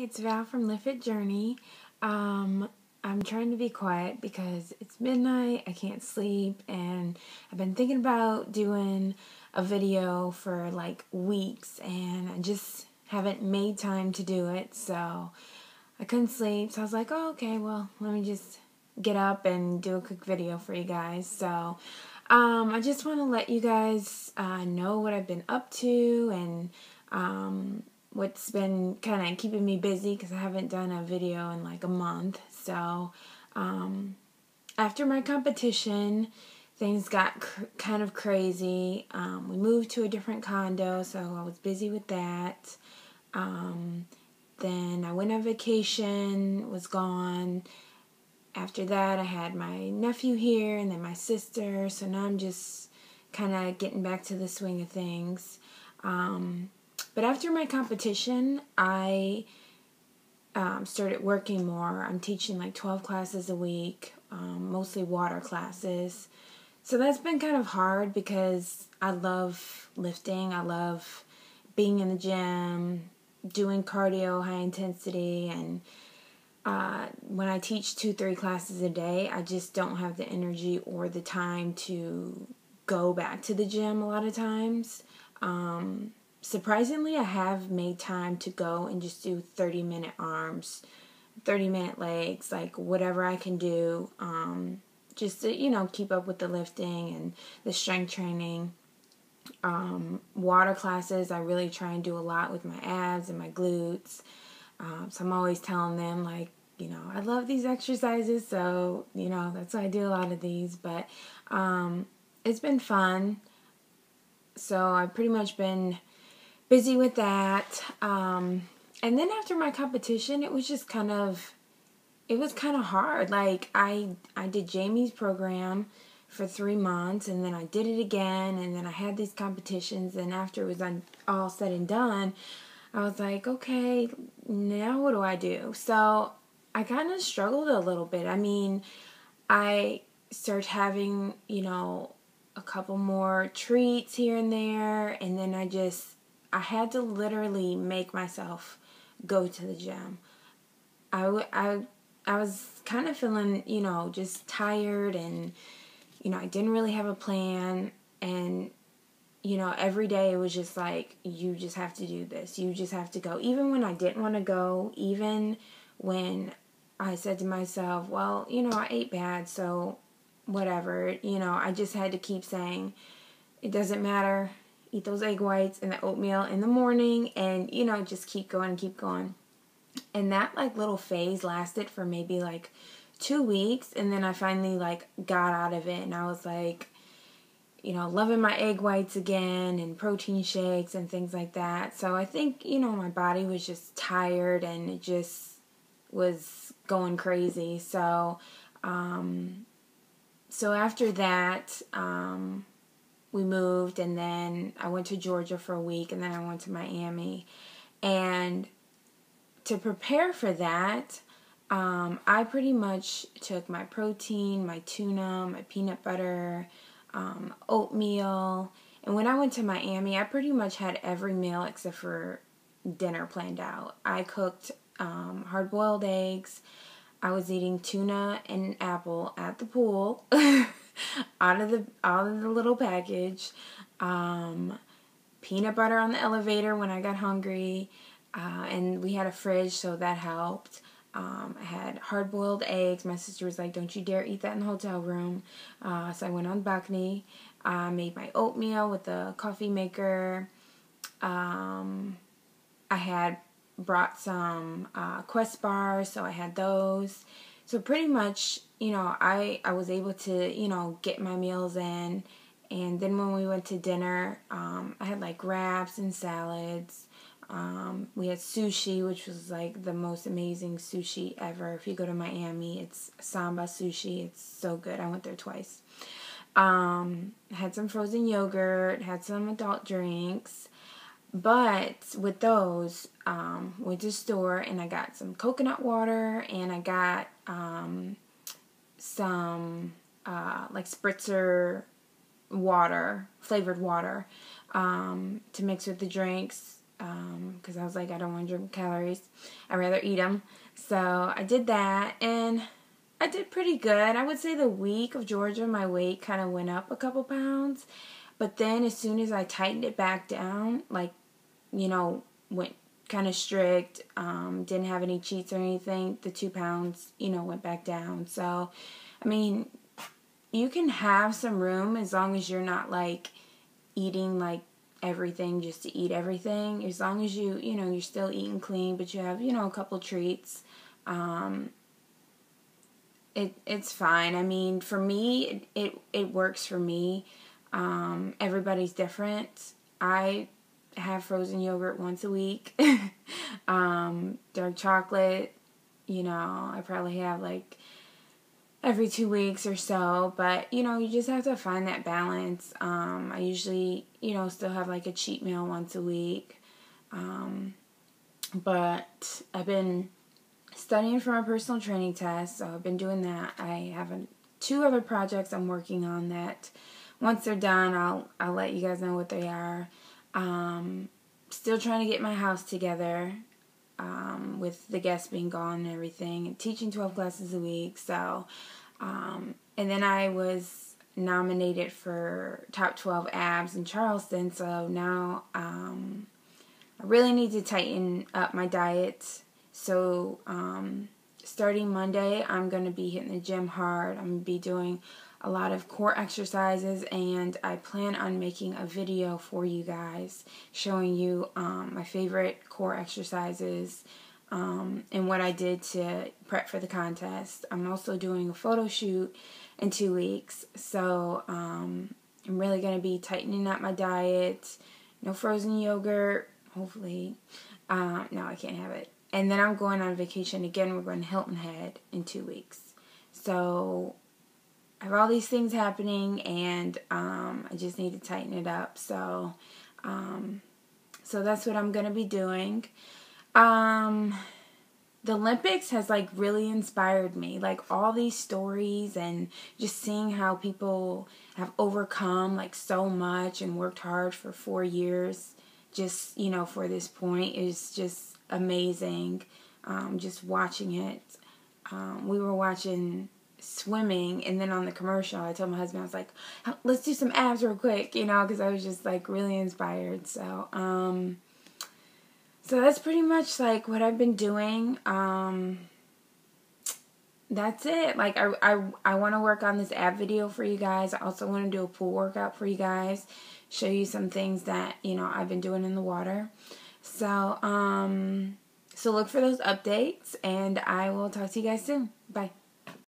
It's Val from Live Fit Journey. I'm trying to be quiet because it's midnight, I can't sleep, and I've been thinking about doing a video for like weeks, and I just haven't made time to do it, so I couldn't sleep. So I was like, oh, okay, well, let me just get up and do a quick video for you guys. So I just want to let you guys know what I've been up to and what's been kind of keeping me busy because I haven't done a video in like a month. So after my competition, things got kind of crazy. We moved to a different condo, so I was busy with that. Then I went on vacation, was gone. After that, I had my nephew here and then my sister, so now I'm just kind of getting back to the swing of things. But after my competition, I started working more. I'm teaching like 12 classes a week, mostly water classes. So that's been kind of hard because I love lifting. I love being in the gym, doing cardio, high intensity, and when I teach 2-3 classes a day, I just don't have the energy or the time to go back to the gym a lot of times. Surprisingly, I have made time to go and just do 30-minute arms, 30-minute legs, like whatever I can do, just to, keep up with the lifting and the strength training. Water classes, I really try and do a lot with my abs and my glutes. So I'm always telling them, like, I love these exercises, so, that's why I do a lot of these. But it's been fun. So I've pretty much been busy with that. And then after my competition, it was just kind of hard. Like, I did Jamie's program for 3 months, and then I did it again, and then I had these competitions, and after it was all said and done, I was like, okay, now what do I do? So I kind of struggled a little bit. I mean, I started having, a couple more treats here and there, and then I had to literally make myself go to the gym. I was kind of feeling, just tired, and, I didn't really have a plan, and every day it was just like, you just have to do this. You just have to go. Even when I didn't want to go, even when I said to myself, well, I ate bad, so whatever. I just had to keep saying, it doesn't matter. Eat those egg whites and the oatmeal in the morning and, just keep going and keep going. And that, like, little phase lasted for maybe, like, 2 weeks, and then I finally, like, got out of it, and I was like, loving my egg whites again and protein shakes and things like that. So I think, my body was just tired and it just was going crazy. So, after that, we moved, and then I went to Georgia for a week, and then I went to Miami. And to prepare for that, I pretty much took my protein, my tuna, my peanut butter, oatmeal, and when I went to Miami, I pretty much had every meal except for dinner planned out. I cooked hard-boiled eggs. I was eating tuna and apple at the pool, out of the little package. Peanut butter on the elevator when I got hungry, and we had a fridge, so that helped. I had hard-boiled eggs. My sister was like, don't you dare eat that in the hotel room. So I went on the balcony. I made my oatmeal with the coffee maker. I had brought some Quest bars, so I had those. So pretty much, I was able to, get my meals in. And then when we went to dinner, I had like wraps and salads. We had sushi, which was like the most amazing sushi ever. If you go to Miami, it's Samba Sushi. It's so good. I went there twice. Had some frozen yogurt, had some adult drinks. But with those, went to the store and I got some coconut water, and I got some like spritzer water, flavored water, to mix with the drinks. because I was like, I don't want to drink calories. I'd rather eat them. So I did that, and I did pretty good. I would say the week of Georgia, my weight kind of went up a couple pounds. But then as soon as I tightened it back down, like, went kind of strict, didn't have any cheats or anything, the 2 pounds, went back down. So, I mean, you can have some room as long as you're not, like, eating, like, everything just to eat everything. As long as you're still eating clean, but you have, a couple treats, it's fine. I mean, for me, it works for me. Everybody's different. I have frozen yogurt once a week. Dark chocolate, I probably have like every 2 weeks or so, but you just have to find that balance. I usually, still have like a cheat meal once a week. But I've been studying for my personal training test, so I've been doing that. I have 2 other projects I'm working on that once they're done, I'll let you guys know what they are. Still trying to get my house together, with the guests being gone and everything, and teaching 12 classes a week. So, and then I was nominated for Top 12 Abs in Charleston. So now, I really need to tighten up my diet. So, starting Monday, I'm going to be hitting the gym hard. I'm going to be doing a lot of core exercises, and I plan on making a video for you guys showing you my favorite core exercises, and what I did to prep for the contest. I'm also doing a photo shoot in 2 weeks, so I'm really going to be tightening up my diet. No frozen yogurt, hopefully. No, I can't have it. And then I'm going on vacation again. We're going to Hilton Head in 2 weeks. So I have all these things happening, and I just need to tighten it up. So, so that's what I'm going to be doing. The Olympics has, like, really inspired me. Like, all these stories and just seeing how people have overcome, like, so much and worked hard for 4 years just, for this point is just amazing. Just watching it. We were watching swimming, and then on the commercial, I told my husband, I was like, let's do some abs real quick, because I was just, like, really inspired. So, so that's pretty much, like, what I've been doing. That's it. Like, I want to work on this ab video for you guys. I also want to do a pool workout for you guys, show you some things that, I've been doing in the water. So, so look for those updates, and I will talk to you guys soon. Bye.